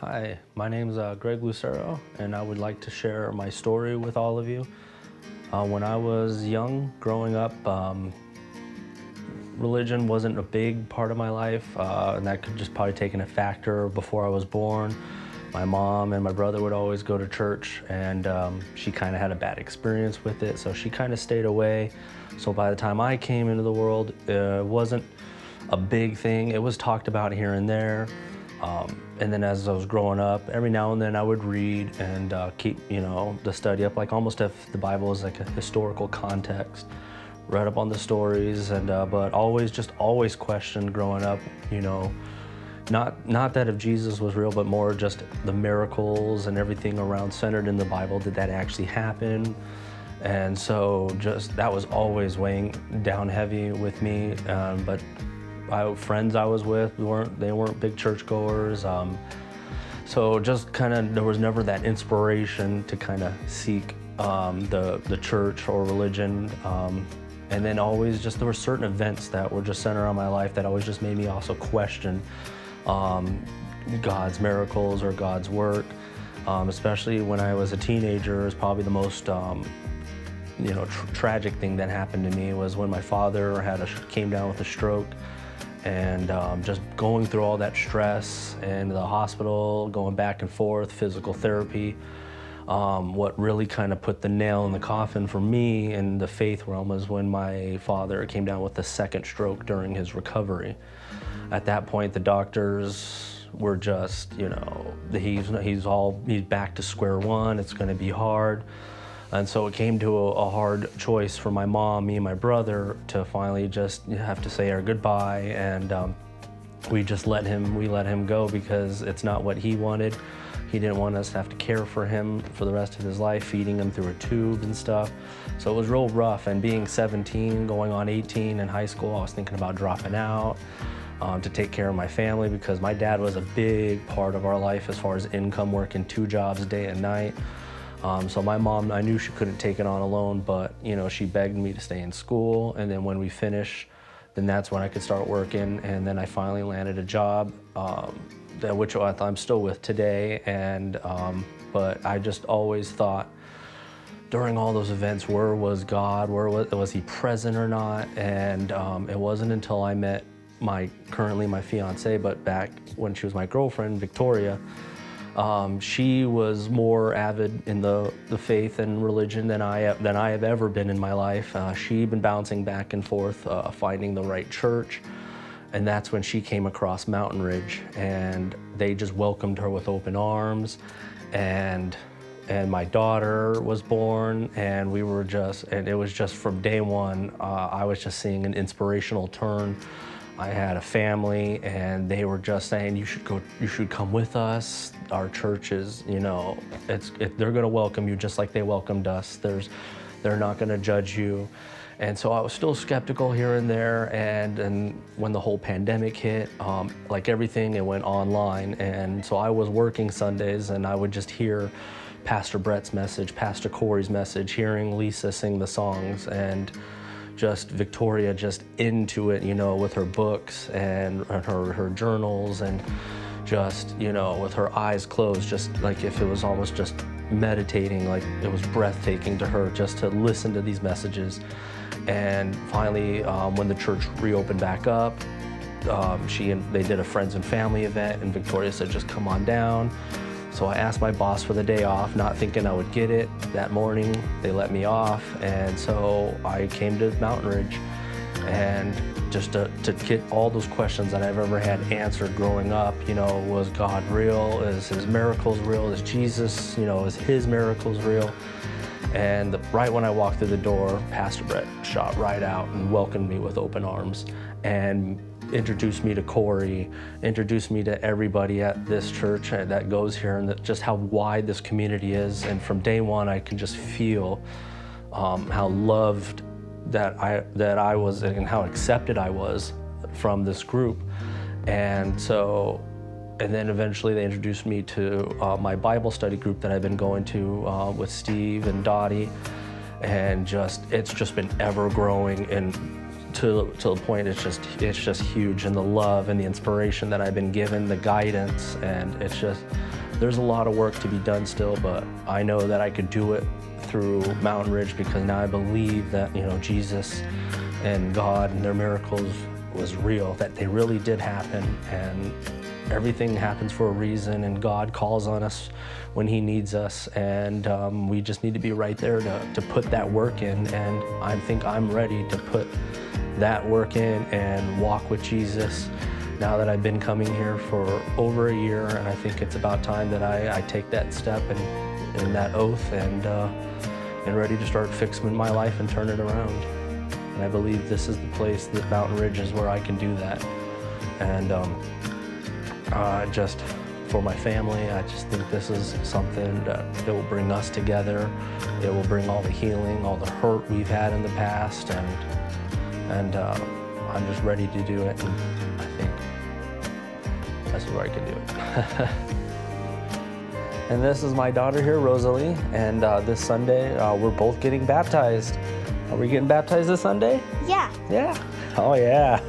Hi, my name is Greg Lucero, and I would like to share my story with all of you. When I was young, growing up, religion wasn't a big part of my life, and that could just probably taken a factor before I was born. My mom and my brother would always go to church, and she kind of had a bad experience with it, so she kind of stayed away. So by the time I came into the world, it wasn't a big thing. It was talked about here and there. And then as I was growing up, every now and then I would read and keep, the study up, like almost if the Bible is like a historical context, read up on the stories, and but always questioned growing up, not that if Jesus was real, but more just the miracles and everything around centered in the Bible. Did that actually happen? And so that was always weighing down heavy with me. But friends I was with, they weren't big churchgoers. So just kind of, there was never that inspiration to kind of seek the church or religion. And then there were certain events that were just centered on my life that always just made me also question God's miracles or God's work. Especially when I was a teenager, is probably the most tragic thing that happened to me was when my father came down with a stroke. And just going through all that stress and the hospital, going back and forth, physical therapy, what really kind of put the nail in the coffin for me in the faith realm was when my father came down with a second stroke during his recovery. At that point, the doctors were just, he's back to square one. It's going to be hard. And so it came to a hard choice for my mom, me and my brother, to finally just have to say our goodbye. And we let him go because it's not what he wanted. He didn't want us to have to care for him for the rest of his life, feeding him through a tube and stuff. So it was real rough. And being 17, going on 18 in high school, I was thinking about dropping out to take care of my family, because my dad was a big part of our life as far as income, working 2 jobs day and night. So my mom, I knew she couldn't take it on alone, but she begged me to stay in school. And then when we finished, then that's when I could start working. And then I finally landed a job, which I'm still with today. And but I just always thought during all those events, where was God? Was he present or not? And it wasn't until I met currently my fiance, but back when she was my girlfriend, Victoria. She was more avid in the faith and religion than I have ever been in my life. She'd been bouncing back and forth, finding the right church. And that's when she came across Mountain Ridge, and they just welcomed her with open arms. And my daughter was born, and it was just from day one, I was just seeing an inspirational turn. I had a family, and they were just saying, you should come with us. Our church is, they're gonna welcome you just like they welcomed us. They're not gonna judge you. And so I was still skeptical here and there, and when the whole pandemic hit, like everything, it went online. And so I was working Sundays, and I would just hear Pastor Brett's message, Pastor Corey's message, hearing Lisa sing the songs, and just Victoria just into it, with her books and her journals, and just, with her eyes closed, just like if it was almost just meditating, like it was breathtaking to her just to listen to these messages. And finally, when the church reopened back up, they did a friends and family event, and Victoria said, just come on down. So I asked my boss for the day off, not thinking I would get it. That morning, they let me off, and so I came to Mountain Ridge, and just to get all those questions that I've ever had answered growing up. Was God real? Is his miracles real? Is Jesus, is his miracles real? And right when I walked through the door, Pastor Brett shot right out and welcomed me with open arms, and introduced me to Corey, introduced me to everybody at this church that goes here, and just how wide this community is. And from day one, I could just feel how loved that I was, and how accepted I was from this group. And then eventually they introduced me to my Bible study group that I've been going to with Steve and Dottie, and it's just been ever growing, and to the point it's just huge. And the love and the inspiration that I've been given, the guidance, and it's just there's a lot of work to be done still, but I know that I could do it through Mountain Ridge because now I believe that, Jesus and God and their miracles was real, that they really did happen, and everything happens for a reason, and God calls on us when he needs us, and we just need to be right there to put that work in, and I think I'm ready to put that work in and walk with Jesus now that I've been coming here for over a year, and I think it's about time that I take that step and that oath and ready to start fixing my life and turn it around. And I believe this is the place, that Mountain Ridge is where I can do that. And just for my family, I just think this is something that it will bring us together. It will bring all the healing, all the hurt we've had in the past, and I'm just ready to do it. And I think that's where I can do it. And this is my daughter here, Rosalie, and this Sunday we're both getting baptized. Are we getting baptized this Sunday? Yeah. Yeah. Oh yeah.